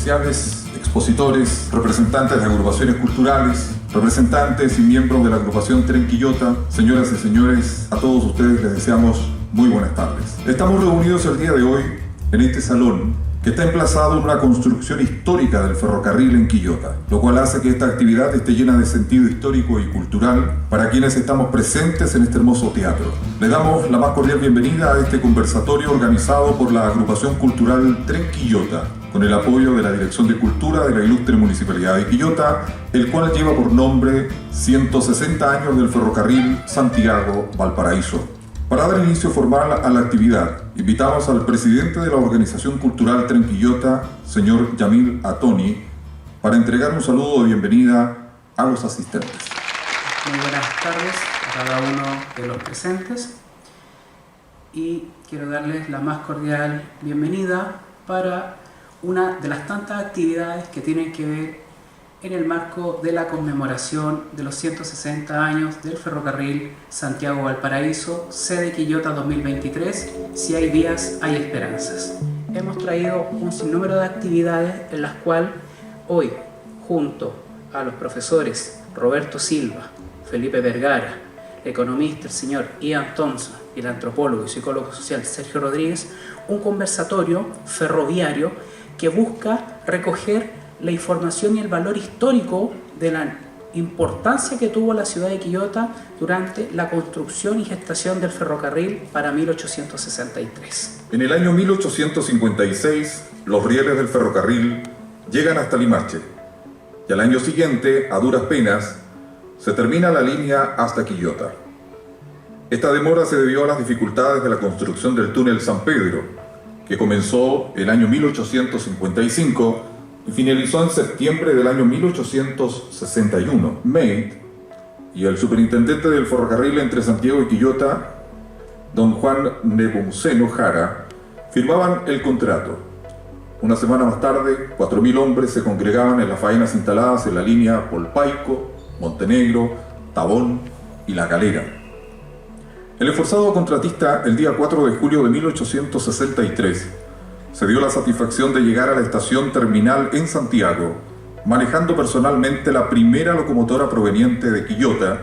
especiales, expositores, representantes de agrupaciones culturales, representantes y miembros de la agrupación Tren Quillota, señoras y señores, a todos ustedes les deseamos muy buenas tardes. Estamos reunidos el día de hoy en este salón que está emplazado en una construcción histórica del ferrocarril en Quillota, lo cual hace que esta actividad esté llena de sentido histórico y cultural para quienes estamos presentes en este hermoso teatro. Le damos la más cordial bienvenida a este conversatorio organizado por la agrupación cultural Tren Quillota, con el apoyo de la Dirección de Cultura de la ilustre Municipalidad de Quillota, el cual lleva por nombre 160 años del ferrocarril Santiago-Valparaíso. Para dar inicio formal a la actividad, invitamos al presidente de la Organización Cultural Tren Quillota, señor Yamil Atoni, para entregar un saludo de bienvenida a los asistentes. Muy buenas tardes a cada uno de los presentes y quiero darles la más cordial bienvenida para una de las tantas actividades que tienen que ver en el marco de la conmemoración de los 160 años del ferrocarril Santiago-Valparaíso, sede Quillota 2023, si hay vías, hay esperanzas. Hemos traído un sinnúmero de actividades en las cuales hoy, junto a los profesores Roberto Silva, Felipe Vergara, el economista el señor Ian Thompson y el antropólogo y psicólogo social Sergio Rodríguez, un conversatorio ferroviario que busca recoger la información y el valor histórico de la importancia que tuvo la ciudad de Quillota durante la construcción y gestación del ferrocarril para 1863. En el año 1856, los rieles del ferrocarril llegan hasta Limache y al año siguiente, a duras penas, se termina la línea hasta Quillota. Esta demora se debió a las dificultades de la construcción del túnel San Pedro, que comenzó el año 1855 y finalizó en septiembre del año 1861. Meade y el superintendente del ferrocarril entre Santiago y Quillota, don Juan Nepomuceno Jara, firmaban el contrato. Una semana más tarde, 4.000 hombres se congregaban en las faenas instaladas en la línea Polpaico, Montenegro, Tabón y La Calera. El esforzado contratista, el día 4 de julio de 1863, se dio la satisfacción de llegar a la estación terminal en Santiago, manejando personalmente la primera locomotora proveniente de Quillota,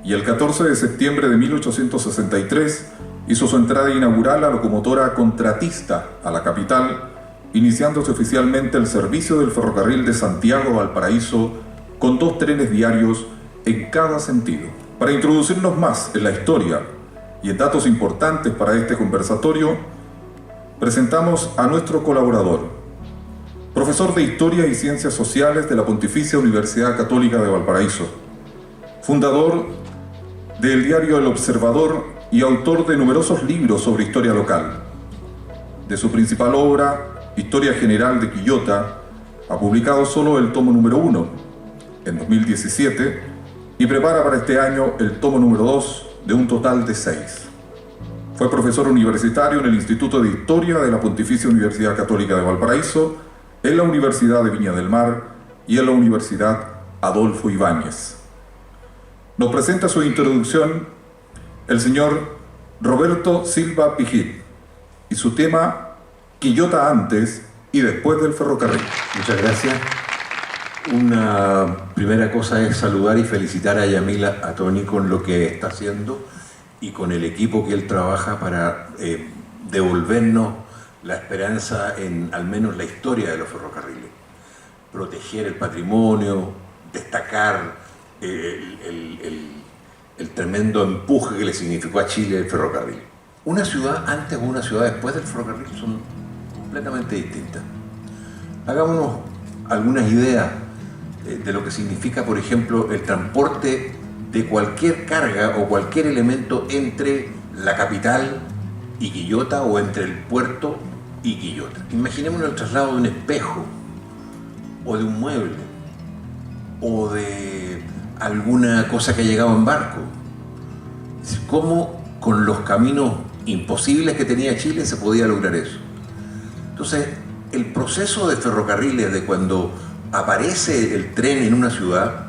y el 14 de septiembre de 1863 hizo su entrada inaugural la locomotora contratista a la capital, iniciándose oficialmente el servicio del ferrocarril de Santiago a Valparaíso con 2 trenes diarios en cada sentido. Para introducirnos más en la historia y en datos importantes para este conversatorio, presentamos a nuestro colaborador, profesor de Historia y Ciencias Sociales de la Pontificia Universidad Católica de Valparaíso, fundador del diario El Observador y autor de numerosos libros sobre historia local. De su principal obra, Historia General de Quillota, ha publicado solo el tomo número 1, en 2017, y prepara para este año el tomo número 2 de un total de 6. Fue profesor universitario en el Instituto de Historia de la Pontificia Universidad Católica de Valparaíso, en la Universidad de Viña del Mar y en la Universidad Adolfo Ibáñez. Nos presenta su introducción el señor Roberto Silva Pijit y su tema Quillota antes y después del ferrocarril. Muchas gracias. Una primera cosa es saludar y felicitar a Yamil Atoni con lo que está haciendo y con el equipo que él trabaja para devolvernos la esperanza en al menos la historia de los ferrocarriles. Proteger el patrimonio, destacar el tremendo empuje que le significó a Chile el ferrocarril. Una ciudad antes o una ciudad después del ferrocarril son completamente distintas. Hagámonos algunas ideas de lo que significa, por ejemplo, el transporte de cualquier carga o cualquier elemento entre la capital y Quillota o entre el puerto y Quillota. Imaginémonos el traslado de un espejo o de un mueble o de alguna cosa que ha llegado en barco. ¿Cómo con los caminos imposibles que tenía Chile se podía lograr eso? Entonces, el proceso de ferrocarriles de cuando aparece el tren en una ciudad,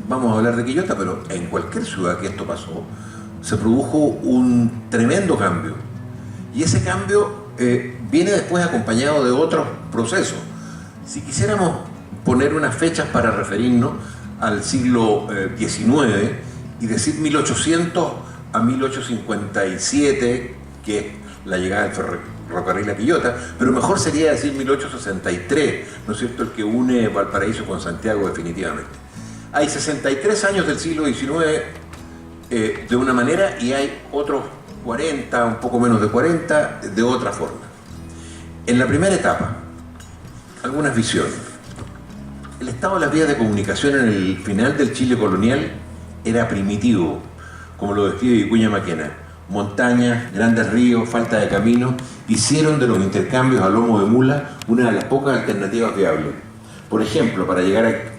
vamos a hablar de Quillota, pero en cualquier ciudad que esto pasó, se produjo un tremendo cambio. Y ese cambio viene después acompañado de otros procesos. Si quisiéramos poner unas fechas para referirnos al siglo XIX y decir 1800 a 1857, que es la llegada del ferrocarril a Quillota, pero mejor sería decir 1863, ¿no es cierto?, el que une Valparaíso con Santiago definitivamente. Hay 63 años del siglo XIX de una manera y hay otros 40, un poco menos de 40, de otra forma. En la primera etapa, algunas visiones. El estado de las vías de comunicación en el final del Chile colonial era primitivo, como lo describe Vicuña Maquena. Montañas, grandes ríos, falta de caminos, hicieron de los intercambios a lomo de mula una de las pocas alternativas viables. Por ejemplo, para llegar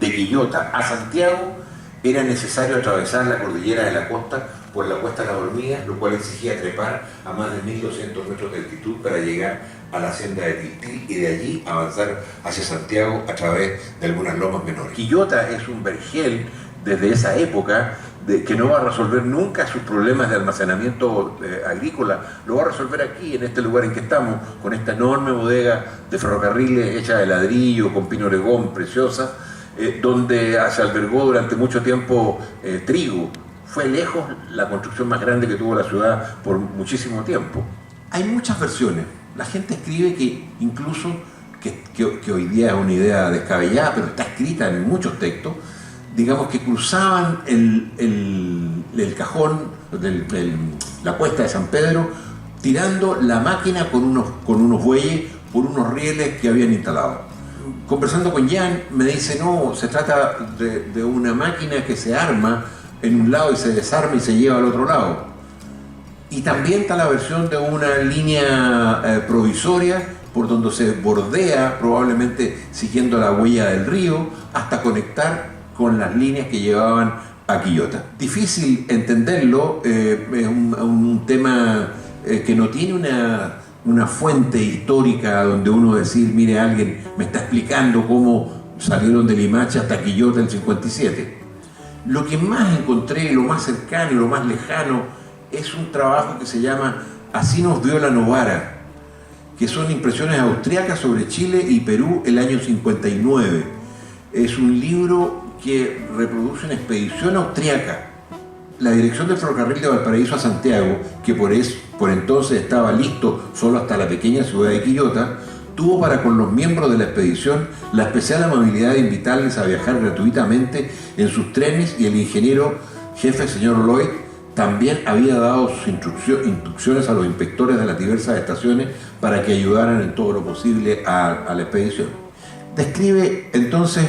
de Quillota a Santiago era necesario atravesar la cordillera de la costa por la Cuesta de las Hormigas, lo cual exigía trepar a más de 1200 metros de altitud para llegar a la senda de Tiltil y de allí avanzar hacia Santiago a través de algunas lomas menores. Quillota es un vergel desde esa época que no va a resolver nunca sus problemas de almacenamiento agrícola, lo va a resolver aquí, en este lugar en que estamos, con esta enorme bodega de ferrocarriles hecha de ladrillo, con pino oregón, preciosa, donde se albergó durante mucho tiempo trigo. Fue lejos la construcción más grande que tuvo la ciudad por muchísimo tiempo. Hay muchas versiones. La gente escribe que incluso, que hoy día es una idea descabellada, pero está escrita en muchos textos, digamos que cruzaban el cajón, la cuesta de San Pedro, tirando la máquina con unos bueyes por unos rieles que habían instalado. Conversando con Jan, me dice, no, se trata de una máquina que se arma en un lado y se desarma y se lleva al otro lado. Y también está la versión de una línea provisoria por donde se bordea, probablemente siguiendo la huella del río, hasta conectar con las líneas que llevaban a Quillota. Difícil entenderlo, es un tema que no tiene una fuente histórica donde uno decir, mire, alguien me está explicando cómo salieron de Limache hasta Quillota en el 57. Lo que más encontré, lo más cercano y lo más lejano, es un trabajo que se llama Así nos vio la Novara, que son impresiones austriacas sobre Chile y Perú el año 59. Es un libro que reproduce una expedición austriaca. La dirección del ferrocarril de Valparaíso a Santiago, que por entonces estaba listo solo hasta la pequeña ciudad de Quillota, tuvo para con los miembros de la expedición la especial amabilidad de invitarles a viajar gratuitamente en sus trenes, y el ingeniero jefe, señor Lloyd, también había dado sus instrucciones a los inspectores de las diversas estaciones para que ayudaran en todo lo posible a la expedición. Describe entonces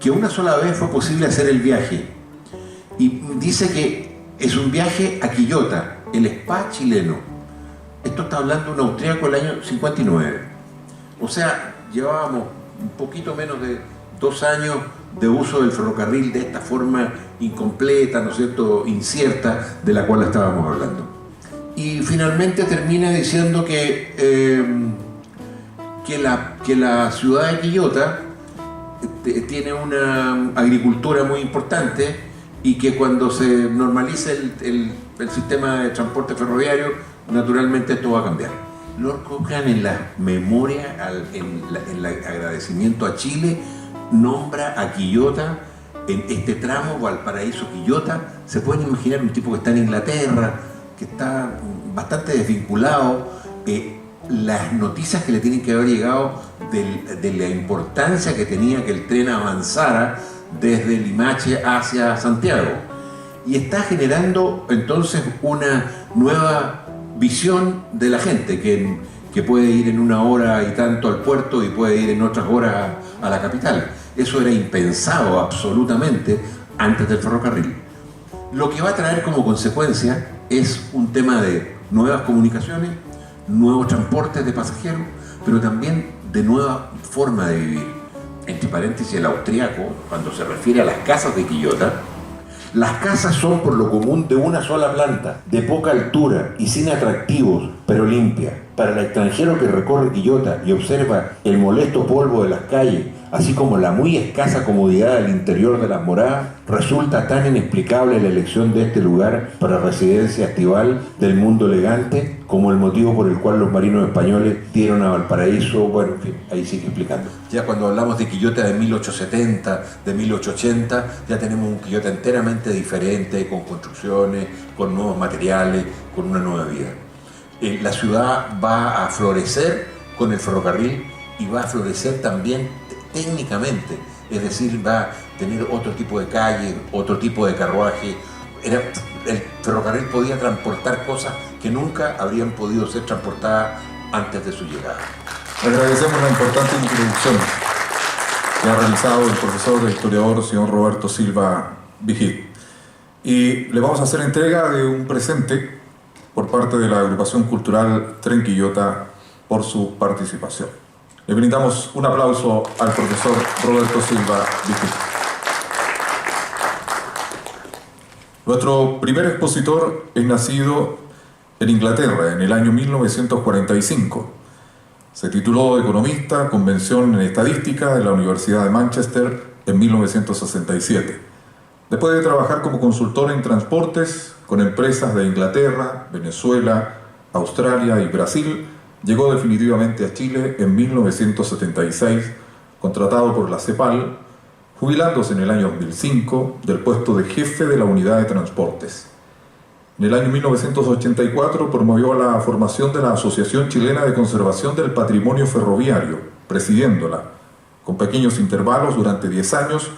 que una sola vez fue posible hacer el viaje, y dice que es un viaje a Quillota, el spa chileno. Esto está hablando un austríaco del año 59. O sea, llevábamos un poquito menos de 2 años de uso del ferrocarril de esta forma incompleta, ¿no es cierto?, incierta, de la cual estábamos hablando. Y finalmente termina diciendo que la ciudad de Quillota tiene una agricultura muy importante y que cuando se normalice el sistema de transporte ferroviario, naturalmente esto va a cambiar. Lord Cochrane, en la memoria, en el agradecimiento a Chile, nombra a Quillota en este tramo Valparaíso-Quillota. Se pueden imaginar un tipo que está en Inglaterra, que está bastante desvinculado, las noticias que le tienen que haber llegado de la importancia que tenía que el tren avanzara desde Limache hacia Santiago. Y está generando entonces una nueva visión de la gente que puede ir en 1 hora y tanto al puerto y puede ir en otras horas a la capital. Eso era impensado absolutamente antes del ferrocarril. Lo que va a traer como consecuencia es un tema de nuevas comunicaciones, nuevos transportes de pasajeros, pero también de nueva forma de vivir. Entre paréntesis, el austriaco, cuando se refiere a las casas de Quillota, las casas son por lo común de una sola planta, de poca altura y sin atractivos, pero limpia. Para el extranjero que recorre Quillota y observa el molesto polvo de las calles, así como la muy escasa comodidad del interior de las moradas, resulta tan inexplicable la elección de este lugar para residencia estival del mundo elegante como el motivo por el cual los marinos españoles dieron a Valparaíso. Bueno, en fin, ahí sigue explicando. Ya cuando hablamos de Quillota de 1870, de 1880, ya tenemos un Quillota enteramente diferente, con construcciones, con nuevos materiales, con una nueva vida. La ciudad va a florecer con el ferrocarril y va a florecer también técnicamente, es decir, va a tener otro tipo de calle, otro tipo de carruaje. El ferrocarril podía transportar cosas que nunca habrían podido ser transportadas antes de su llegada. Agradecemos la importante introducción que ha realizado el profesor e historiador señor Roberto Silva Vigil. Y le vamos a hacer entrega de un presente por parte de la agrupación cultural Tren Quillota por su participación. Le brindamos un aplauso al profesor Roberto Silva Vigil. Nuestro primer expositor es nacido en Inglaterra en el año 1945. Se tituló de economista con mención en estadística de la Universidad de Manchester en 1967. Después de trabajar como consultor en transportes con empresas de Inglaterra, Venezuela, Australia y Brasil, llegó definitivamente a Chile en 1976, contratado por la CEPAL, jubilándose en el año 2005 del puesto de jefe de la unidad de transportes. En el año 1984 promovió la formación de la Asociación Chilena de Conservación del Patrimonio Ferroviario, presidiéndola, con pequeños intervalos durante 10 años,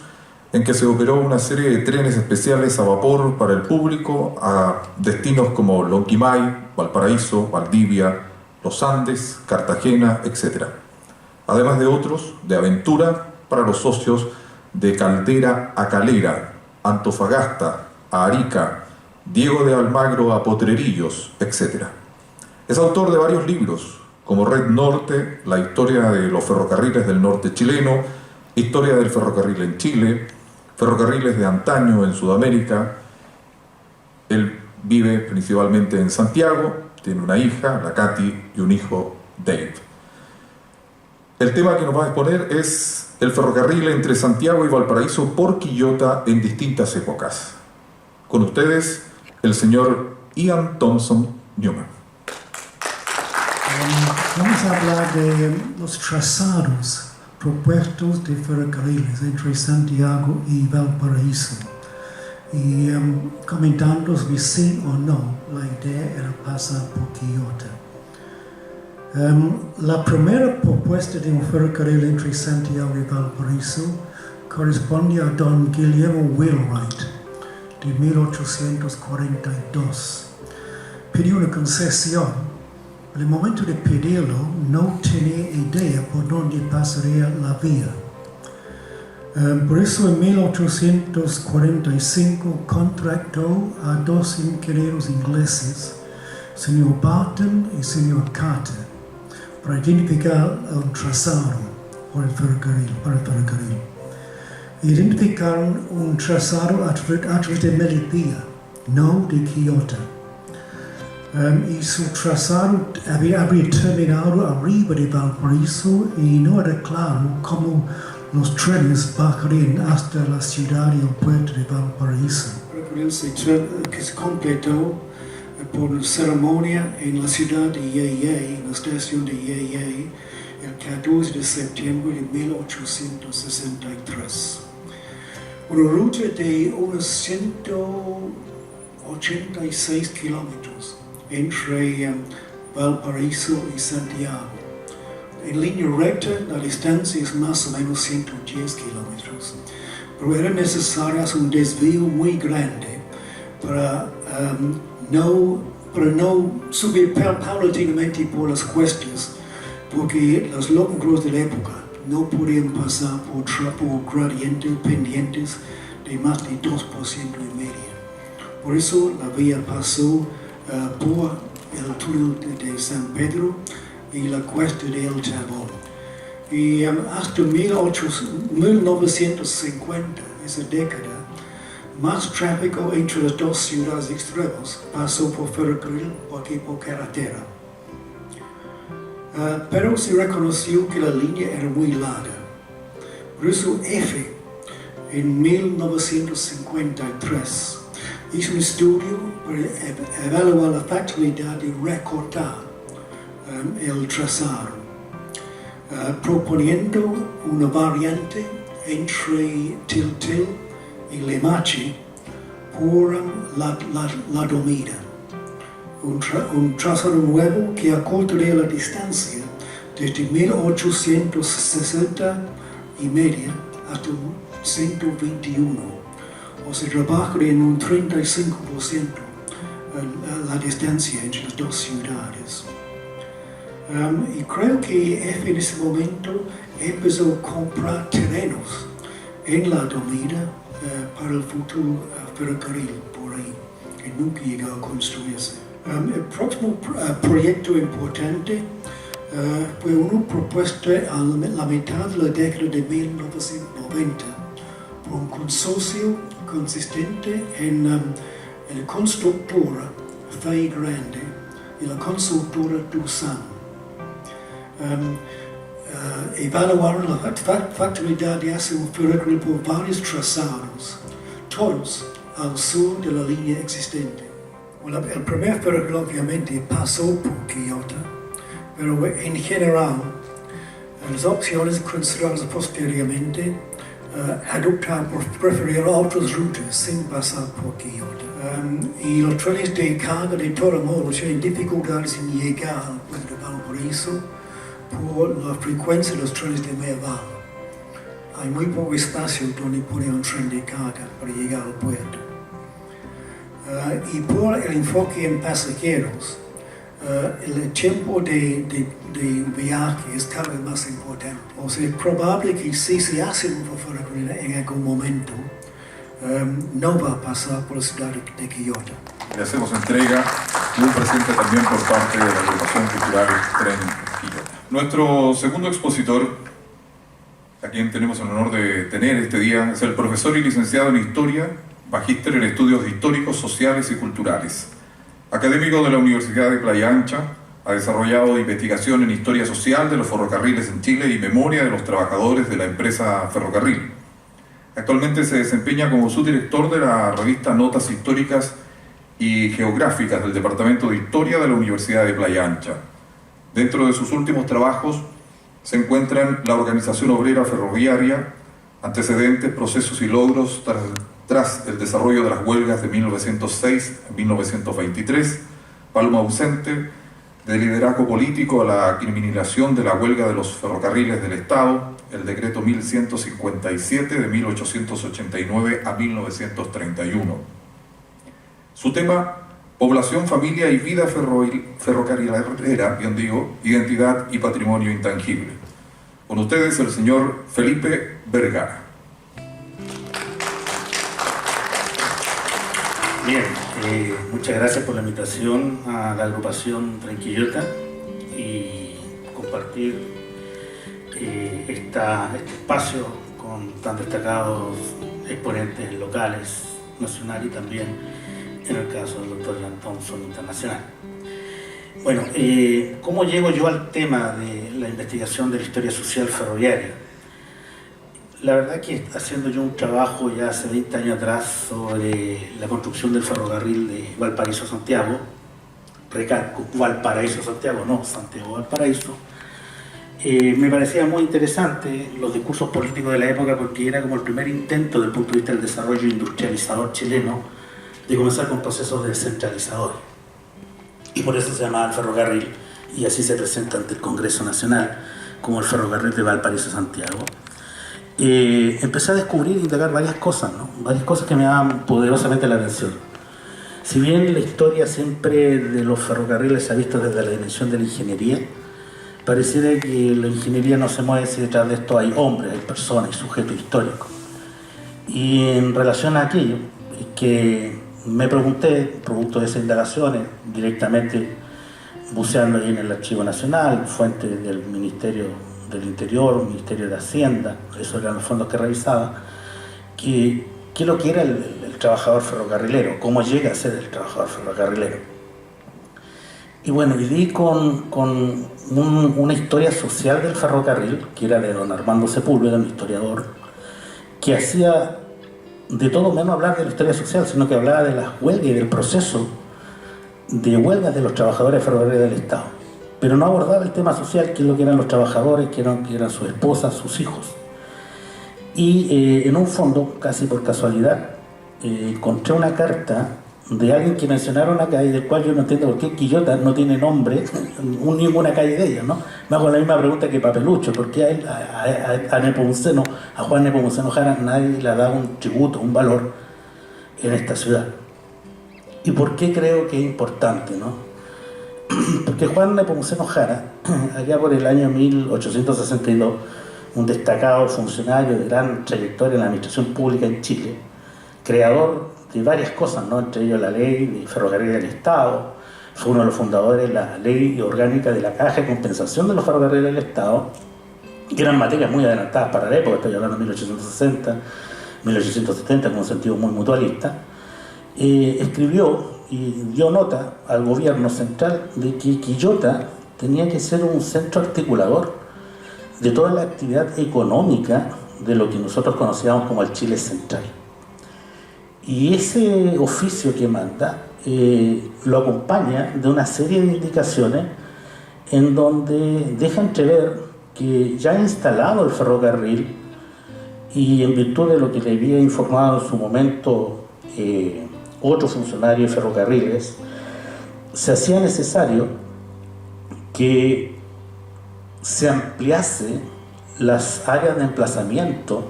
en que se operó una serie de trenes especiales a vapor para el público a destinos como Lonquimay, Valparaíso, Valdivia, Los Andes, Cartagena, etc. Además de otros de aventura para los socios de Caldera a Calera, Antofagasta a Arica, Diego de Almagro a Potrerillos, etc. Es autor de varios libros, como Red Norte, la historia de los ferrocarriles del norte chileno, historia del ferrocarril en Chile, ferrocarriles de antaño en Sudamérica. Él vive principalmente en Santiago, tiene una hija, la Katy, y un hijo, Dave. El tema que nos va a exponer es el ferrocarril entre Santiago y Valparaíso por Quillota en distintas épocas. Con ustedes, el señor Ian Thompson Newman. Vamos a hablar de los trazados propuestos de ferrocarriles entre Santiago y Valparaíso y comentando si sí o no la idea era pasar por Quillota. La primera propuesta de un ferrocarril entre Santiago y Valparaíso corresponde a don Guillermo Wheelwright de 1842. Pidió una concesión. En el momento de pedirlo, no tenía idea por dónde pasaría la vía. Por eso en 1845 contrató a dos ingenieros ingleses, señor Barton y señor Carter, para identificar el trazado para el ferrocarril. Identificaron un trazado a través de Melipilla, no de Quillota. Y su trazado había terminado arriba de Valparaíso y no era claro cómo los trenes bajarían hasta la ciudad y el puerto de Valparaíso. El ferrocarril que se completó por ceremonia en la ciudad de Yeyay, en la estación de Yeyay, el 14 de septiembre de 1863. Una ruta de unos 186 kilómetros entre Valparaíso y Santiago. En línea recta, la distancia es más o menos 110 kilómetros, pero era necesario hacer un desvío muy grande para no subir paulatinamente por las cuestas, porque los locomotoras de la época no podían pasar por gradientes pendientes de más de 2% y medio. Por eso la vía pasó por el túnel de San Pedro y la cuesta de El Tabón. Y hasta 1950, esa década, más tráfico entre las dos ciudades extremas pasó por ferrocarril que por carretera. Pero se reconoció que la línea era muy larga. ruso F, en 1953, hizo un estudio para evaluar la factibilidad de recortar el trazado, proponiendo una variante entre Tiltil y Limache por la Domida. Un trazado nuevo que acortaría la distancia desde 1860 y media hasta 121, o se trabajaría en un 35% la distancia entre las dos ciudades. Y creo que F en ese momento empezó a comprar terrenos en la Domida para el futuro ferrocarril por ahí, que nunca llegó a construirse. El próximo proyecto importante fue una propuesta a la mitad de la década de 1990 por un consorcio consistente en la constructora Fay Grande y la constructora Doosan. Evaluaron la factibilidad de hacer un ferrocarril por varios trazados, todos al sur de la línea existente. Bueno, el primer ferrocarril obviamente pasó por Quillota, pero en general las opciones consideradas posteriormente adoptaron por preferir otras rutas sin pasar por Quillota. Y los trenes de carga de todo modo tienen dificultades en llegar al puerto de Valparaíso por la frecuencia de los trenes de Medellín. Hay muy poco espacio donde poner un tren de carga para llegar al puerto. Y por el enfoque en pasajeros, el tiempo de viaje es cada vez más importante. O sea, es probable que si se hace un ferrocarril en algún momento, no va a pasar por la ciudad de Quillota. Le hacemos entrega de un presente también por parte de la agrupación cultural Tren Quillota. Nuestro segundo expositor, a quien tenemos el honor de tener este día, es el profesor y licenciado en Historia, magíster en Estudios Históricos, Sociales y Culturales. Académico de la Universidad de Playa Ancha, ha desarrollado investigación en Historia Social de los ferrocarriles en Chile y memoria de los trabajadores de la empresa Ferrocarril. Actualmente se desempeña como subdirector de la revista Notas Históricas y Geográficas del Departamento de Historia de la Universidad de Playa Ancha. Dentro de sus últimos trabajos se encuentran la organización obrera ferroviaria, antecedentes, procesos y logros tras el desarrollo de las huelgas de 1906 a 1923, Paloma ausente, de liderazgo político a la criminalización de la huelga de los ferrocarriles del Estado, el decreto 1157 de 1889 a 1931. Su tema: población, familia y vida ferrocarrilera, bien digo, identidad y patrimonio intangible. Con ustedes el señor Felipe Vergara. Bien, muchas gracias por la invitación a la agrupación Tren Quillota y compartir este espacio con tan destacados exponentes locales, nacionales y también en el caso del doctor Ian Thompson internacional. Bueno, ¿cómo llego yo al tema de la investigación de la historia social ferroviaria? La verdad que haciendo yo un trabajo ya hace 20 años atrás sobre la construcción del ferrocarril de Valparaíso a Santiago, recalco, Valparaíso a Santiago, no Santiago Valparaíso, me parecía muy interesante los discursos políticos de la época porque era como el primer intento desde el punto de vista del desarrollo industrializador chileno de comenzar con procesos descentralizadores. Y por eso se llamaba el ferrocarril y así se presenta ante el Congreso Nacional como el ferrocarril de Valparaíso a Santiago. Empecé a descubrir e indagar varias cosas, ¿no? Varias cosas que me daban poderosamente la atención. Si bien la historia siempre de los ferrocarriles se ha visto desde la dimensión de la ingeniería, pareciera que la ingeniería no se mueve si detrás de esto hay hombres, hay personas, hay sujetos históricos. Y en relación a aquello, que me pregunté, producto de esas indagaciones, directamente buceando ahí en el Archivo Nacional, fuente del Ministerio del Interior, Ministerio de Hacienda, esos eran los fondos que revisaba, qué es lo que era el trabajador ferrocarrilero, cómo llega a ser el trabajador ferrocarrilero. Y bueno, y di con una historia social del ferrocarril, que era de don Armando Sepúlveda, un historiador, que hacía de todo menos hablar de la historia social, sino que hablaba de las huelgas y del proceso de huelgas de los trabajadores ferroviarios del Estado. Pero no abordaba el tema social, que es lo que eran los trabajadores, que eran sus esposas, sus hijos. Y en un fondo, casi por casualidad, encontré una carta de alguien que mencionaron acá y del cual yo no entiendo por qué Quillota no tiene nombre ninguna calle de ellos, ¿no? Me hago la misma pregunta que Papelucho, ¿por qué a él, a Nepomuceno, a Juan Nepomuceno Jara, nadie le ha dado un tributo, un valor en esta ciudad? ¿Y por qué creo que es importante, no? Porque Juan Nepomuceno Jara, allá por el año 1862, un destacado funcionario de gran trayectoria en la administración pública en Chile, creador de varias cosas, ¿no? Entre ellos la ley de ferrocarril del Estado, fue uno de los fundadores de la ley orgánica de la caja de compensación de los ferrocarriles del Estado, que eran materias muy adelantadas para la época, estoy hablando de 1860, 1870, con un sentido muy mutualista. Escribió y dio nota al gobierno central de que Quillota tenía que ser un centro articulador de toda la actividad económica de lo que nosotros conocíamos como el Chile central. Y ese oficio que manda lo acompaña de una serie de indicaciones en donde deja entrever que ya instalado el ferrocarril, y en virtud de lo que le había informado en su momento otro funcionario de ferrocarriles, se hacía necesario que se ampliase las áreas de emplazamiento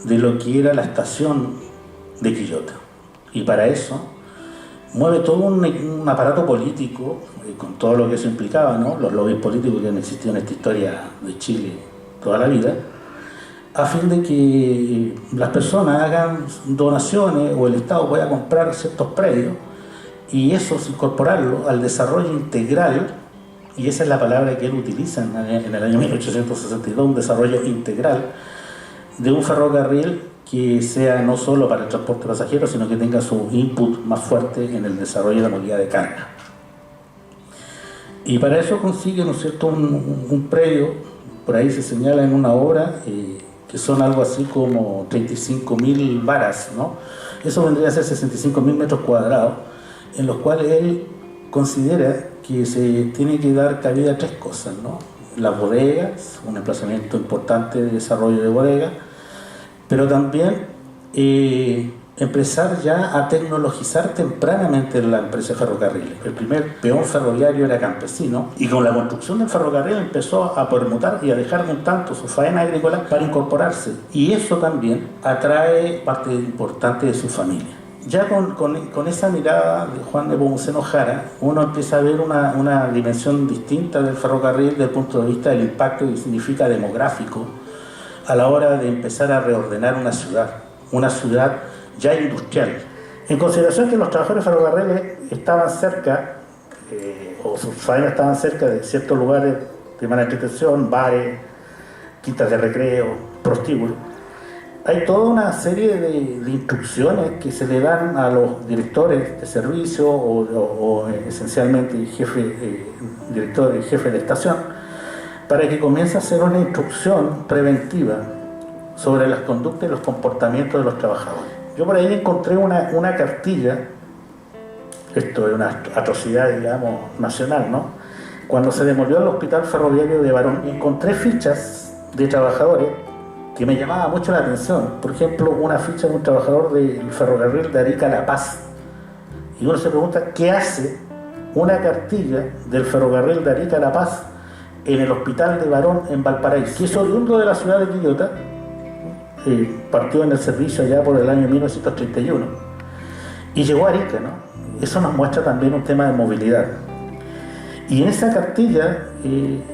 de lo que era la estación de Quillota. Y para eso mueve todo un aparato político, con todo lo que eso implicaba, ¿no? Los lobbies políticos que han existido en esta historia de Chile toda la vida, a fin de que las personas hagan donaciones o el Estado pueda comprar ciertos predios y eso incorporarlo al desarrollo integral, y esa es la palabra que él utiliza en el año 1862, un desarrollo integral de un ferrocarril que sea no solo para el transporte pasajero, sino que tenga su input más fuerte en el desarrollo de la movilidad de carga. Y para eso consigue, ¿no es cierto?, un predio, por ahí se señala en una obra, que son algo así como 35.000 varas, ¿no? Eso vendría a ser 65.000 metros cuadrados, en los cuales él considera que se tiene que dar cabida a tres cosas, ¿no? Las bodegas, un emplazamiento importante de desarrollo de bodegas, pero también empezar ya a tecnologizar tempranamente la empresa de ferrocarriles. El primer peón ferroviario era campesino y con la construcción del ferrocarril empezó a permutar y a dejar un tanto su faena agrícola para incorporarse, y eso también atrae parte importante de su familia. Ya con esa mirada de Juan Nepomuceno Jara, uno empieza a ver una dimensión distinta del ferrocarril desde el punto de vista del impacto que significa demográfico a la hora de empezar a reordenar una ciudad ya industrial. En consideración que los trabajadores ferrocarriles estaban cerca, o sus faenas estaban cerca de ciertos lugares de mala entretención, bares, quintas de recreo, prostíbulos, hay toda una serie de instrucciones que se le dan a los directores de servicio o esencialmente director y jefe de estación, para que comience a hacer una instrucción preventiva sobre las conductas y los comportamientos de los trabajadores. Yo por ahí encontré una cartilla, esto es una atrocidad, digamos, nacional, ¿no? Cuando se demolió el hospital ferroviario de Barón, encontré fichas de trabajadores que me llamaba mucho la atención. Por ejemplo, una ficha de un trabajador del ferrocarril de Arica a La Paz. Y uno se pregunta, ¿qué hace una cartilla del ferrocarril de Arica a La Paz en el hospital de Barón en Valparaíso? Que es oriundo de la ciudad de Quillota, partió en el servicio allá por el año 1931 y llegó a Arica, ¿no? Eso nos muestra también un tema de movilidad. Y en esa cartilla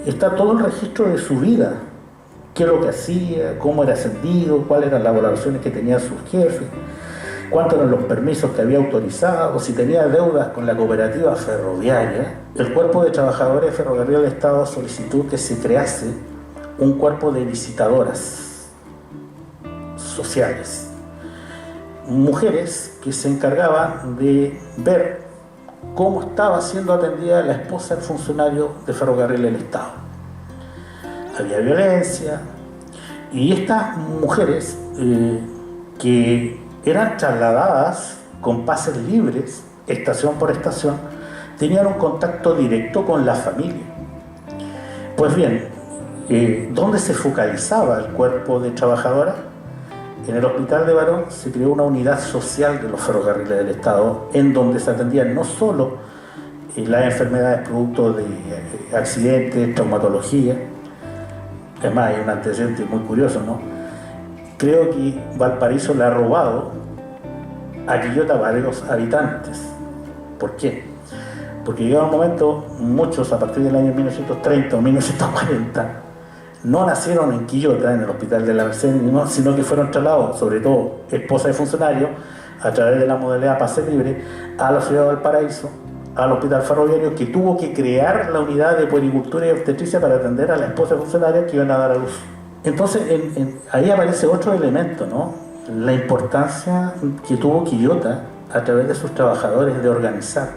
está todo el registro de su vida, qué es lo que hacía, cómo era ascendido, cuáles eran las valoraciones que tenía sus jefes, cuántos eran los permisos que había autorizado, si tenía deudas con la cooperativa ferroviaria. El cuerpo de trabajadores de Ferrocarril del Estado solicitó que se crease un cuerpo de visitadoras sociales, mujeres que se encargaban de ver cómo estaba siendo atendida la esposa del funcionario de Ferrocarril del Estado. Había violencia, y estas mujeres que eran trasladadas con pases libres, estación por estación, tenían un contacto directo con la familia. Pues bien, ¿dónde se focalizaba el cuerpo de trabajadoras? En el Hospital de Barón se creó una unidad social de los ferrocarriles del Estado, en donde se atendían no solo las enfermedades producto de accidentes, traumatología. Además, hay un antecedente muy curioso, ¿no? Creo que Valparaíso le ha robado a Quillota varios habitantes. ¿Por qué? Porque llegó un momento, muchos a partir del año 1930 o 1940, no nacieron en Quillota, en el Hospital de la Merced, sino que fueron trasladados, sobre todo esposas de funcionarios, a través de la modalidad pase libre, a la ciudad de Valparaíso, al Hospital Ferroviario, que tuvo que crear la unidad de puericultura y obstetricia para atender a la esposa de funcionarios que iban a dar a luz. Entonces, ahí aparece otro elemento, ¿no? La importancia que tuvo Quillota a través de sus trabajadores de organizar,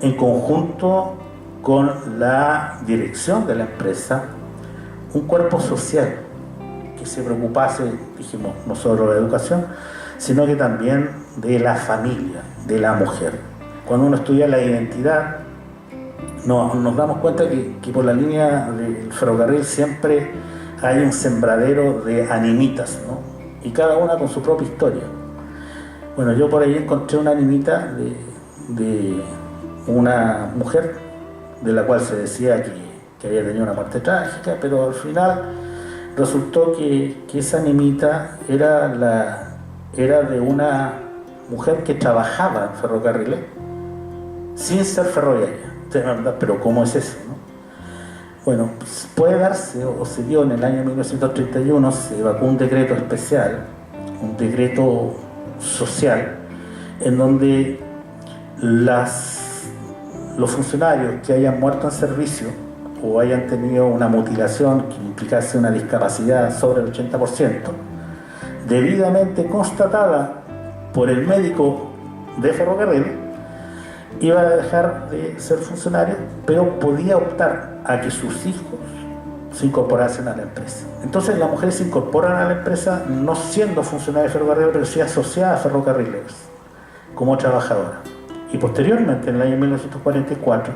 en conjunto con la dirección de la empresa, un cuerpo social que se preocupase, dijimos, no solo de la educación, sino que también de la familia, de la mujer. Cuando uno estudia la identidad, nos damos cuenta que por la línea del ferrocarril siempre hay un sembradero de animitas, ¿no? Y cada una con su propia historia. Bueno, yo por ahí encontré una animita de una mujer de la cual se decía que había tenido una muerte trágica, pero al final resultó que esa animita era de una mujer que trabajaba en ferrocarriles sin ser ferroviaria. Pero ¿cómo es eso, no? Bueno, pues puede darse, o se dio en el año 1931, se evacuó un decreto especial, un decreto social, en donde los funcionarios que hayan muerto en servicio o hayan tenido una mutilación que implicase una discapacidad sobre el 80%, debidamente constatada por el médico de ferrocarril, iba a dejar de ser funcionario, pero podía optar a que sus hijos se incorporasen a la empresa. Entonces las mujeres se incorporan a la empresa no siendo funcionarias de ferrocarril, pero sí asociadas a ferrocarriles como trabajadoras. Y posteriormente, en el año 1944,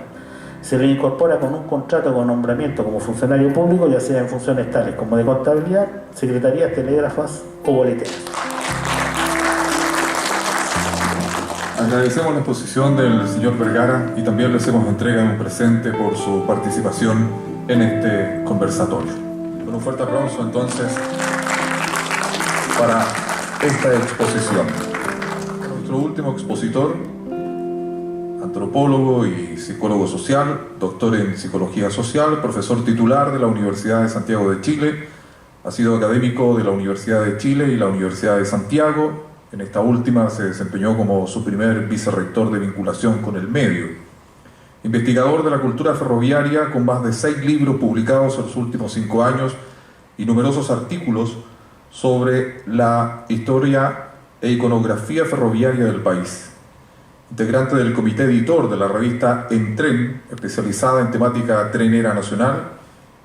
se le incorpora con un contrato con nombramiento como funcionario público, ya sea en funciones tales como de contabilidad, secretarías, telégrafas o boleteras. Agradecemos la exposición del señor Vergara y también le hacemos entrega de un presente por su participación en este conversatorio. Con un fuerte aplauso entonces para esta exposición. Nuestro último expositor, antropólogo y psicólogo social, doctor en psicología social, profesor titular de la Universidad de Santiago de Chile, ha sido académico de la Universidad de Chile y la Universidad de Santiago. En esta última se desempeñó como su primer vicerrector de vinculación con el medio. Investigador de la cultura ferroviaria con más de 6 libros publicados en los últimos 5 años y numerosos artículos sobre la historia e iconografía ferroviaria del país. Integrante del comité editor de la revista En Tren, especializada en temática trenera nacional,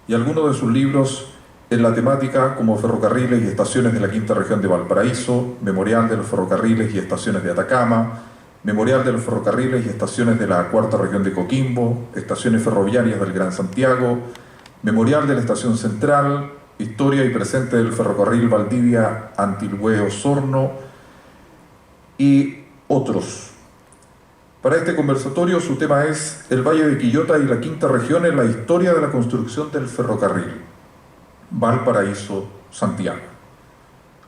y algunos de sus libros en la temática como Ferrocarriles y Estaciones de la Quinta Región de Valparaíso, Memorial de los Ferrocarriles y Estaciones de Atacama, Memorial de los Ferrocarriles y Estaciones de la Cuarta Región de Coquimbo, Estaciones Ferroviarias del Gran Santiago, Memorial de la Estación Central, Historia y Presente del Ferrocarril Valdivia, Antilhue, Osorno y otros. Para este conversatorio su tema es El Valle de Quillota y la Quinta Región en la historia de la construcción del ferrocarril, Valparaíso, Santiago.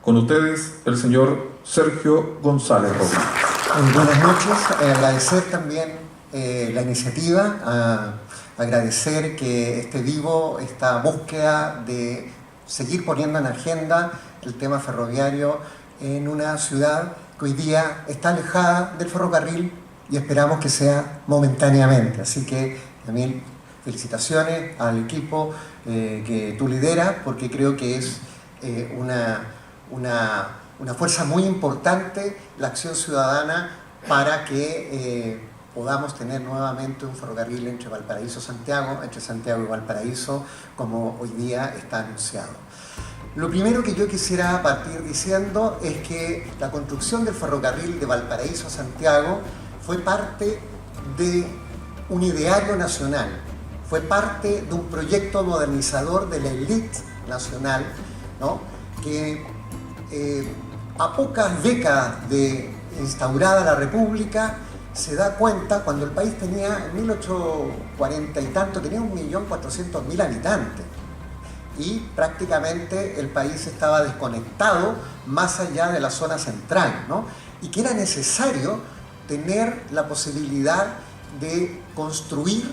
Con ustedes, el señor Sergio González Rodríguez. Buenas noches. Agradecer también la iniciativa, agradecer que esté vivo esta búsqueda de seguir poniendo en agenda el tema ferroviario en una ciudad que hoy día está alejada del ferrocarril y esperamos que sea momentáneamente. Así que también felicitaciones al equipo que tú lideras, porque creo que es una fuerza muy importante la acción ciudadana para que podamos tener nuevamente un ferrocarril entre Valparaíso y Santiago, entre Santiago y Valparaíso, como hoy día está anunciado. Lo primero que yo quisiera partir diciendo es que la construcción del ferrocarril de Valparaíso a Santiago fue parte de un ideario nacional, fue parte de un proyecto modernizador de la élite nacional, ¿no? Que a pocas décadas de instaurada la República se da cuenta, cuando el país tenía, en 1840 y tanto, tenía 1.400.000 habitantes y prácticamente el país estaba desconectado más allá de la zona central, ¿no? Y que era necesario tener la posibilidad de construir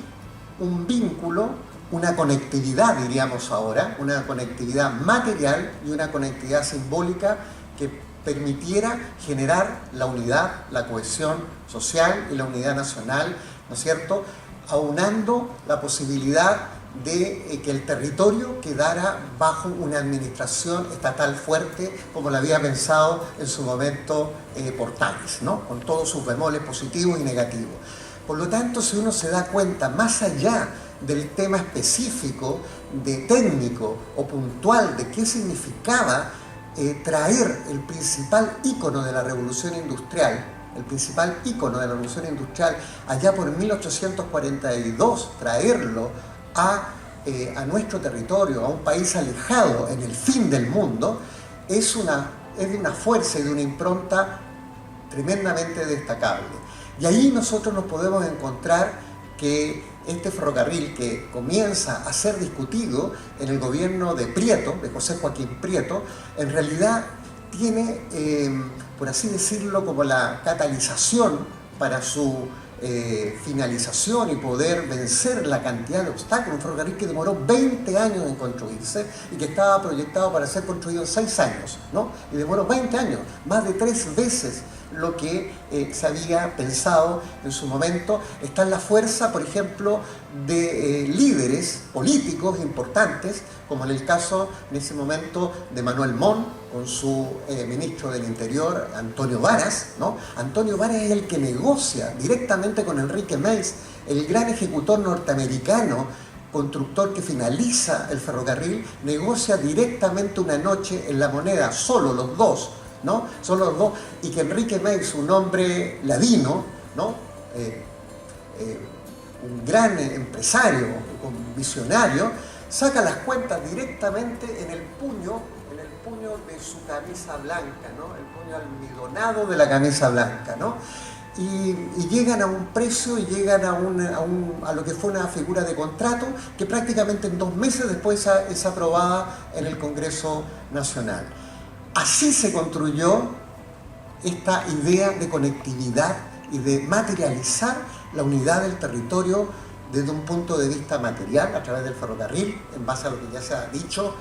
un vínculo, una conectividad, diríamos ahora, una conectividad material y una conectividad simbólica que permitiera generar la unidad, la cohesión social y la unidad nacional, ¿no es cierto?, aunando la posibilidad de que el territorio quedara bajo una administración estatal fuerte, como la había pensado en su momento Portales, ¿no?, con todos sus bemoles positivos y negativos. Por lo tanto, si uno se da cuenta, más allá del tema específico, de técnico o puntual de qué significaba traer el principal ícono de la Revolución Industrial, allá por 1842, traerlo a nuestro territorio, a un país alejado en el fin del mundo, es de una fuerza y de una impronta tremendamente destacable. Y ahí nosotros nos podemos encontrar que este ferrocarril, que comienza a ser discutido en el gobierno de Prieto, de José Joaquín Prieto, en realidad tiene, por así decirlo, como la catalización para su finalización y poder vencer la cantidad de obstáculos. Un ferrocarril que demoró 20 años en construirse y que estaba proyectado para ser construido en 6 años, ¿no? Y demoró 20 años, más de 3 veces lo que se había pensado en su momento. Está en la fuerza, por ejemplo, de líderes políticos importantes, como en el caso en ese momento de Manuel Montt, con su ministro del Interior, Antonio Varas, ¿no? Antonio Varas es el que negocia directamente con Enrique Mays, el gran ejecutor norteamericano, constructor que finaliza el ferrocarril, negocia directamente una noche en La Moneda, solo los dos, ¿no? Son los dos, y que Enrique Mays, un hombre ladino, ¿no? Un gran empresario, un visionario, saca las cuentas directamente en el puño de su camisa blanca, ¿no? El puño almidonado de la camisa blanca, ¿no? Y llegan a un precio y llegan a lo que fue una figura de contrato que prácticamente en 2 meses después es aprobada en el Congreso Nacional. Así se construyó esta idea de conectividad y de materializar la unidad del territorio desde un punto de vista material a través del ferrocarril, en base a lo que ya se ha dicho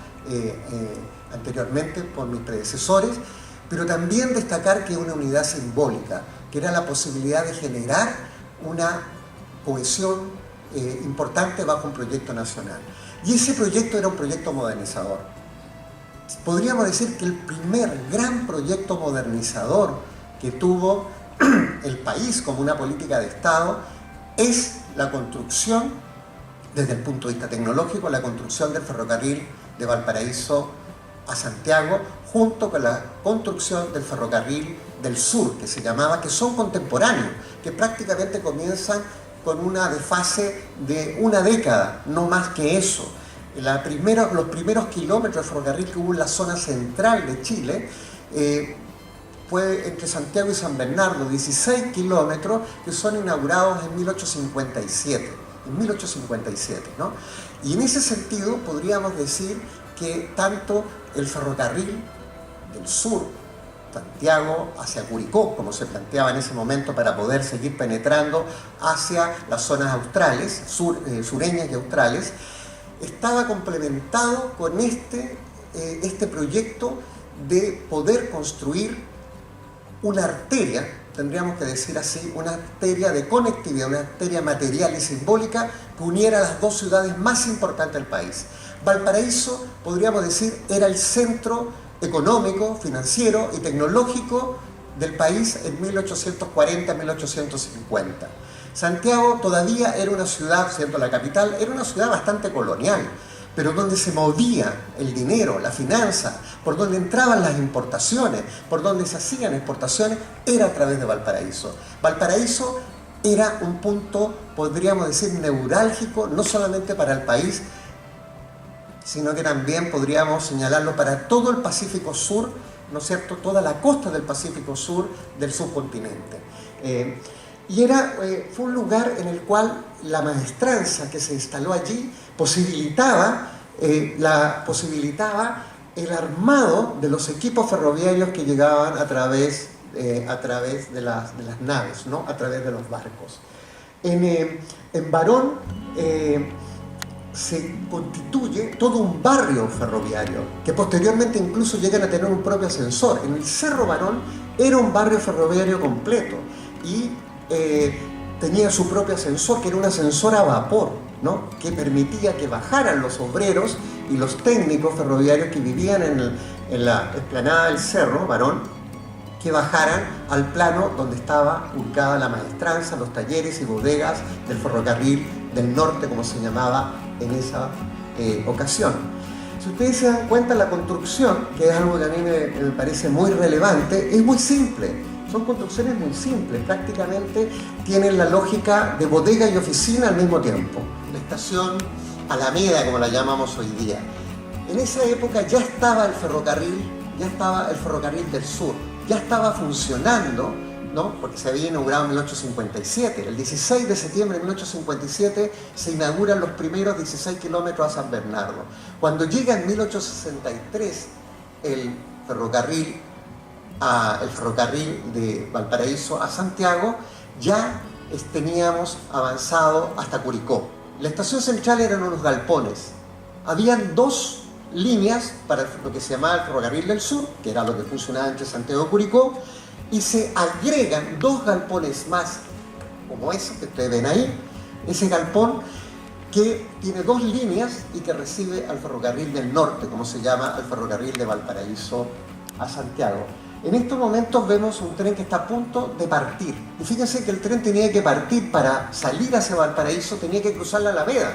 anteriormente por mis predecesores, pero también destacar que es una unidad simbólica, que era la posibilidad de generar una cohesión importante bajo un proyecto nacional. Y ese proyecto era un proyecto modernizador. Podríamos decir que el primer gran proyecto modernizador que tuvo el país como una política de Estado es la construcción, desde el punto de vista tecnológico, la construcción del ferrocarril de Valparaíso a Santiago, junto con la construcción del ferrocarril del sur, que se llamaba, que son contemporáneos, que prácticamente comienzan con una desfase de 1 década, no más que eso. Los primeros kilómetros de ferrocarril que hubo en la zona central de Chile fue entre Santiago y San Bernardo, 16 kilómetros que son inaugurados en 1857, ¿no? Y en ese sentido podríamos decir que tanto el ferrocarril del sur, Santiago hacia Curicó, como se planteaba en ese momento para poder seguir penetrando hacia las zonas australes, sureñas y australes, estaba complementado con este proyecto de poder construir una arteria, tendríamos que decir así, una arteria de conectividad, una arteria material y simbólica que uniera las 2 ciudades más importantes del país. Valparaíso, podríamos decir, era el centro económico, financiero y tecnológico del país en 1840-1850. Santiago todavía era una ciudad, siendo la capital, era una ciudad bastante colonial, pero donde se movía el dinero, la finanza, por donde entraban las importaciones, por donde se hacían exportaciones, era a través de Valparaíso. Valparaíso era un punto, podríamos decir, neurálgico, no solamente para el país, sino que también podríamos señalarlo para todo el Pacífico Sur, ¿no es cierto?, toda la costa del Pacífico Sur del subcontinente. Fue un lugar en el cual la maestranza que se instaló allí posibilitaba el armado de los equipos ferroviarios que llegaban a través de las naves, ¿no?, a través de los barcos. En Barón se constituye todo un barrio ferroviario, que posteriormente incluso llegan a tener un propio ascensor. En el Cerro Barón era un barrio ferroviario completo y tenía su propio ascensor, que era un ascensor a vapor, ¿no?, que permitía que bajaran los obreros y los técnicos ferroviarios que vivían en la explanada del Cerro Barón, que bajaran al plano donde estaba ubicada la maestranza, los talleres y bodegas del ferrocarril del norte, como se llamaba en esa ocasión. Si ustedes se dan cuenta, la construcción, que es algo que a mí me parece muy relevante, es muy simple. Son construcciones muy simples, prácticamente tienen la lógica de bodega y oficina al mismo tiempo. La estación Alameda, como la llamamos hoy día. En esa época ya estaba el ferrocarril del sur, ya estaba funcionando, ¿no?, porque se había inaugurado en 1857. El 16 de septiembre de 1857 se inauguran los primeros 16 kilómetros a San Bernardo. Cuando llega en 1863 el ferrocarril de Valparaíso a Santiago, ya teníamos avanzado hasta Curicó. La estación central eran unos galpones. Habían dos líneas para lo que se llamaba el ferrocarril del sur, que era lo que funcionaba entre Santiago y Curicó, y se agregan dos galpones más, como ese que ustedes ven ahí, ese galpón que tiene dos líneas y que recibe al ferrocarril del norte, como se llama, al ferrocarril de Valparaíso a Santiago. En estos momentos vemos un tren que está a punto de partir. Y fíjense que el tren tenía que partir para salir hacia Valparaíso, tenía que cruzar la Alameda.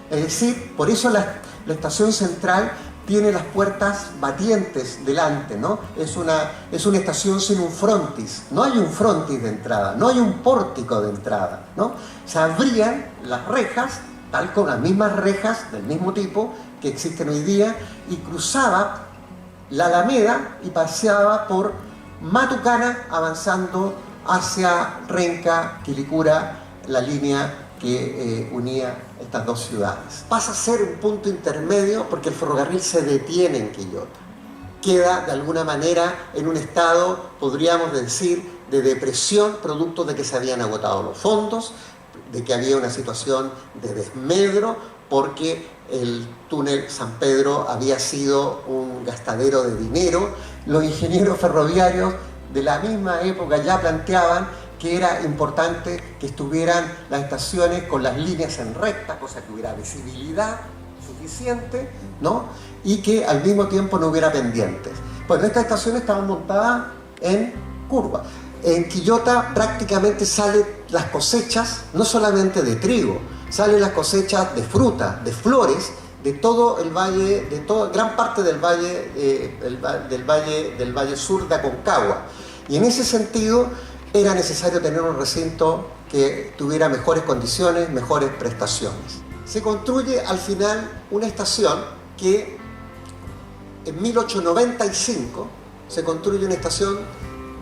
Es decir, por eso la estación central tiene las puertas batientes delante, ¿no? Es una estación sin un frontis. No hay un frontis de entrada, no hay un pórtico de entrada, ¿no? Se abrían las rejas, tal con las mismas rejas del mismo tipo que existen hoy día, y cruzaba la Alameda y paseaba por Matucana, avanzando hacia Renca, Quilicura, la línea que unía estas dos ciudades. Pasa a ser un punto intermedio porque el ferrocarril se detiene en Quillota. Queda de alguna manera en un estado, podríamos decir, de depresión, producto de que se habían agotado los fondos, de que había una situación de desmedro, porque el túnel San Pedro había sido un gastadero de dinero. Los ingenieros ferroviarios de la misma época ya planteaban que era importante que estuvieran las estaciones con las líneas en recta, cosa que hubiera visibilidad suficiente, ¿no?, y que al mismo tiempo no hubiera pendientes. Bueno, estas estaciones estaban montadas en curva. En Quillota prácticamente salen las cosechas, no solamente de trigo, salen las cosechas de fruta, de flores, de todo el valle, gran parte del valle, del valle sur de Aconcagua. Y en ese sentido era necesario tener un recinto que tuviera mejores condiciones, mejores prestaciones. Se construye al final una estación que en 1895 se construye una estación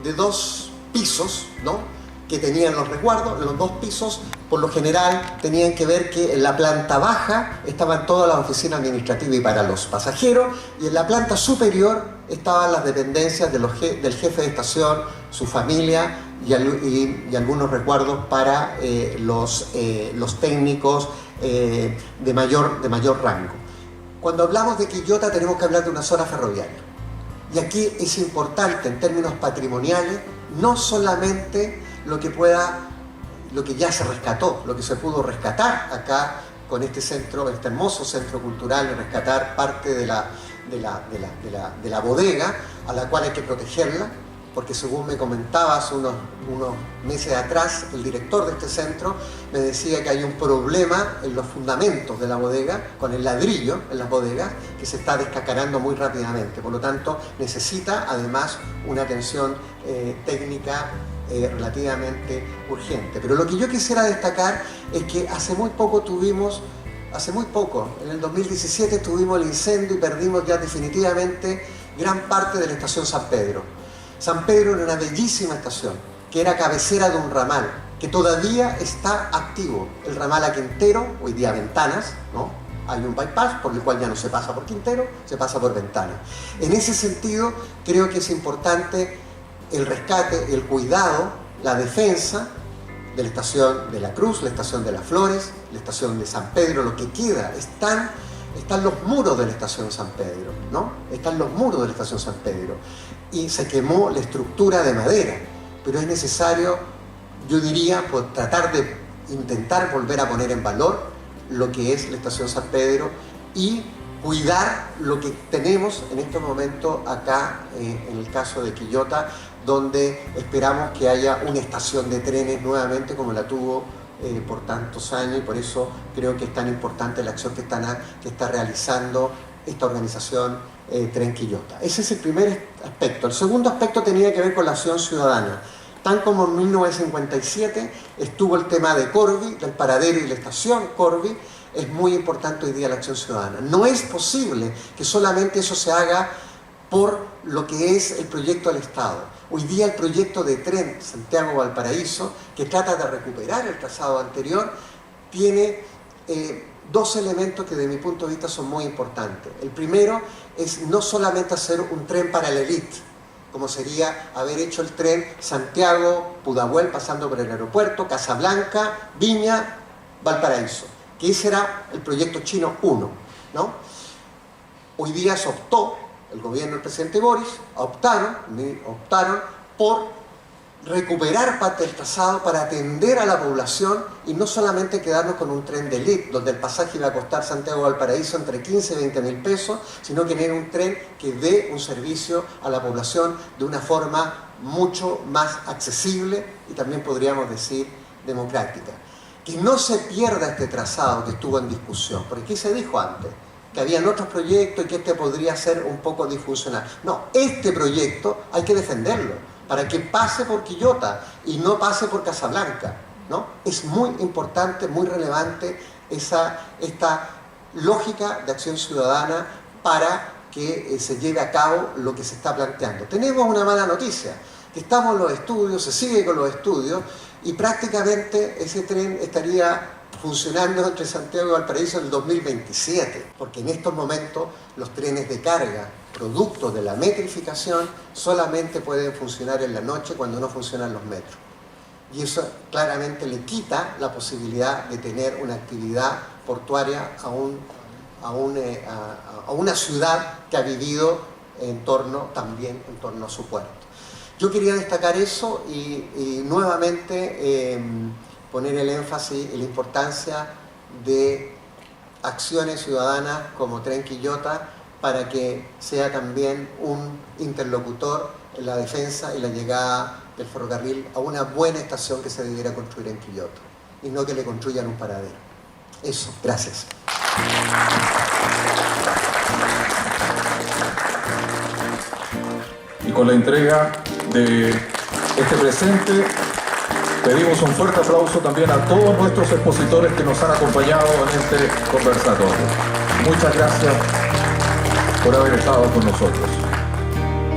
de 2 pisos, ¿no?, que tenían los resguardos. Los 2 pisos, por lo general, tenían que ver que en la planta baja estaban todas las oficinas administrativas y para los pasajeros, y en la planta superior estaban las dependencias del jefe de estación, su familia y algunos resguardos para los técnicos de mayor rango. Cuando hablamos de Quillota tenemos que hablar de una zona ferroviaria. Y aquí es importante en términos patrimoniales, no solamente lo que ya se rescató, lo que se pudo rescatar acá con este hermoso centro cultural, rescatar parte de la bodega, a la cual hay que protegerla, porque según me comentaba hace unos meses atrás, el director de este centro me decía que hay un problema en los fundamentos de la bodega, con el ladrillo en las bodegas, que se está descacarando muy rápidamente. Por lo tanto, necesita además una atención técnica relativamente urgente. Pero lo que yo quisiera destacar es que hace muy poco, en el 2017 tuvimos el incendio y perdimos ya definitivamente gran parte de la estación San Pedro. San Pedro era una bellísima estación, que era cabecera de un ramal, que todavía está activo. El ramal a Quintero, hoy día Ventanas, ¿no? Hay un bypass por el cual ya no se pasa por Quintero, se pasa por Ventanas. En ese sentido, creo que es importante el rescate, el cuidado, la defensa de la estación de la Cruz, la estación de las Flores, la estación de San Pedro. Lo que queda, están los muros de la estación San Pedro, ¿no? Están los muros de la estación San Pedro. Y se quemó la estructura de madera, pero es necesario, yo diría, pues, tratar de intentar volver a poner en valor lo que es la estación San Pedro y cuidar lo que tenemos en estos momentos acá, en el caso de Quillota, donde esperamos que haya una estación de trenes nuevamente como la tuvo por tantos años, y por eso creo que es tan importante la acción que está realizando esta organización Tren Quillota. Ese es el primer aspecto. El segundo aspecto tenía que ver con la acción ciudadana. Tan como en 1957 estuvo el tema de Corby, del paradero y la estación Corby, es muy importante hoy día la acción ciudadana. No es posible que solamente eso se haga por lo que es el proyecto del Estado. Hoy día el proyecto de tren Santiago-Valparaíso, que trata de recuperar el trazado anterior, tiene dos elementos que desde mi punto de vista son muy importantes. El primero es no solamente hacer un tren para la élite, como sería haber hecho el tren Santiago-Pudahuel pasando por el aeropuerto, Casablanca, Viña, Valparaíso, que ese era el proyecto chino 1, ¿no? Hoy día se optó, el gobierno del presidente Boris optaron por recuperar parte del trazado para atender a la población y no solamente quedarnos con un tren de élite, donde el pasaje iba a costar Santiago-Valparaíso entre 15 y 20 mil pesos, sino que tener un tren que dé un servicio a la población de una forma mucho más accesible y también podríamos decir democrática. Que no se pierda este trazado que estuvo en discusión, porque ¿qué se dijo antes? Que habían otros proyectos y que este podría ser un poco disfuncional. No, este proyecto hay que defenderlo para que pase por Quillota y no pase por Casablanca, ¿no? Es muy importante, muy relevante esta lógica de acción ciudadana para que se lleve a cabo lo que se está planteando. Tenemos una mala noticia, que estamos en los estudios, se sigue con los estudios y prácticamente ese tren estaría funcionando entre Santiago y Valparaíso en el 2027, porque en estos momentos los trenes de carga, producto de la metrificación, solamente pueden funcionar en la noche cuando no funcionan los metros. Y eso claramente le quita la posibilidad de tener una actividad portuaria a una ciudad que ha vivido también en torno a su puerto. Yo quería destacar eso y nuevamente poner el énfasis en la importancia de acciones ciudadanas como Tren Quillota para que sea también un interlocutor en la defensa y la llegada del ferrocarril a una buena estación que se debiera construir en Quillota y no que le construyan un paradero. Eso, gracias. Y con la entrega de este presente, pedimos un fuerte aplauso también a todos nuestros expositores que nos han acompañado en este conversatorio. Muchas gracias por haber estado con nosotros.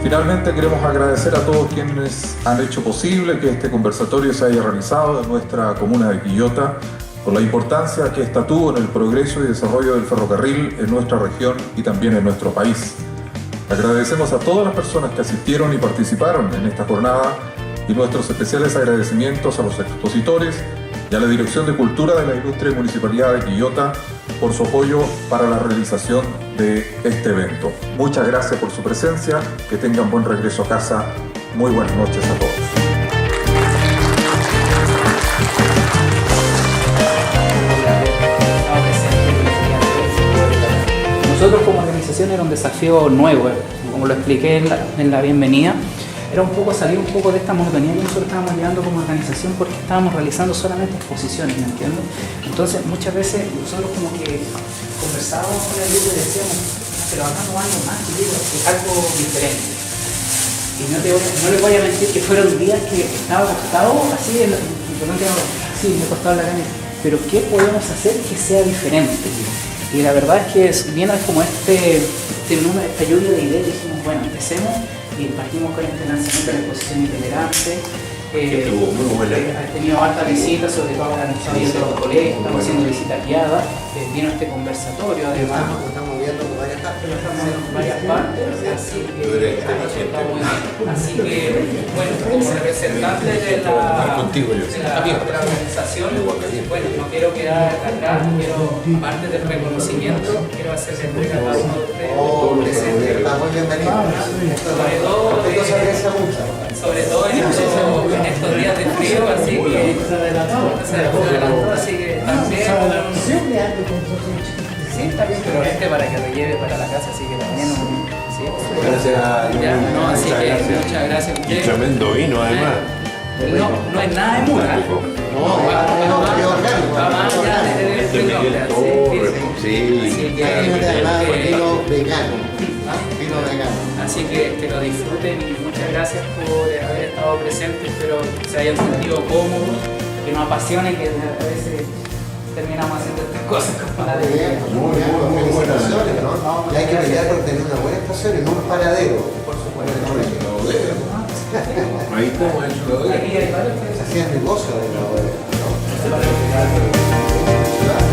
Finalmente queremos agradecer a todos quienes han hecho posible que este conversatorio se haya realizado en nuestra comuna de Quillota, por la importancia que esta tuvo en el progreso y desarrollo del ferrocarril en nuestra región y también en nuestro país. Agradecemos a todas las personas que asistieron y participaron en esta jornada y nuestros especiales agradecimientos a los expositores y a la Dirección de Cultura de la Ilustre Municipalidad de Quillota por su apoyo para la realización de este evento. Muchas gracias por su presencia, que tengan buen regreso a casa. Muy buenas noches a todos. Nosotros como organización era un desafío nuevo, como lo expliqué en la bienvenida, era un poco salir un poco de esta monotonía que nosotros estábamos llevando como organización, porque estábamos realizando solamente exposiciones, ¿me entiendes? Entonces muchas veces nosotros como que conversábamos con el libro y decíamos, pero hagamos algo más, chiquillos, algo diferente. Y no les voy a mentir que fueron días que estaba acostado así, sí, me costaba la gana, pero ¿qué podemos hacer que sea diferente? Y la verdad es que viene como esta lluvia de ideas, dijimos, bueno, empecemos y partimos con este lanzamiento de la exposición itinerante. Ha tenido hartas visitas, sobre todo ahora nos estamos viendo los colegios, estamos haciendo visitas guiadas, vino este conversatorio además. Estamos viendo por varias partes. En varias partes, así que está muy bien. Así que, bueno, como representante de la organización, bueno, no quiero quedar acá, aparte del reconocimiento, quiero hacerle entrega a cada uno de ustedes presentes. Está muy bienvenido. Sobre todo en estos días de frío, así que se adelantó, así que también. Sí, está bien, pero para que lo lleve para la casa, así que también sí. Gracias. Ya, no, así que muchas gracias a Y ustedes. tremendo vino, además. No es nada de mula. Va más allá del nombre, así que que lo disfruten y muchas gracias por haber estado presentes, espero que se hayan sentido cómodos, que nos apasione, que a veces terminamos haciendo estas cosas con la de... Muy buenas estaciones, ¿no? Y hay que pelear por tener una buena estación y no un paradero. Por supuesto. Ahí como en su Aquí hay varios que Se hacían negocio de la bodega, ¿no?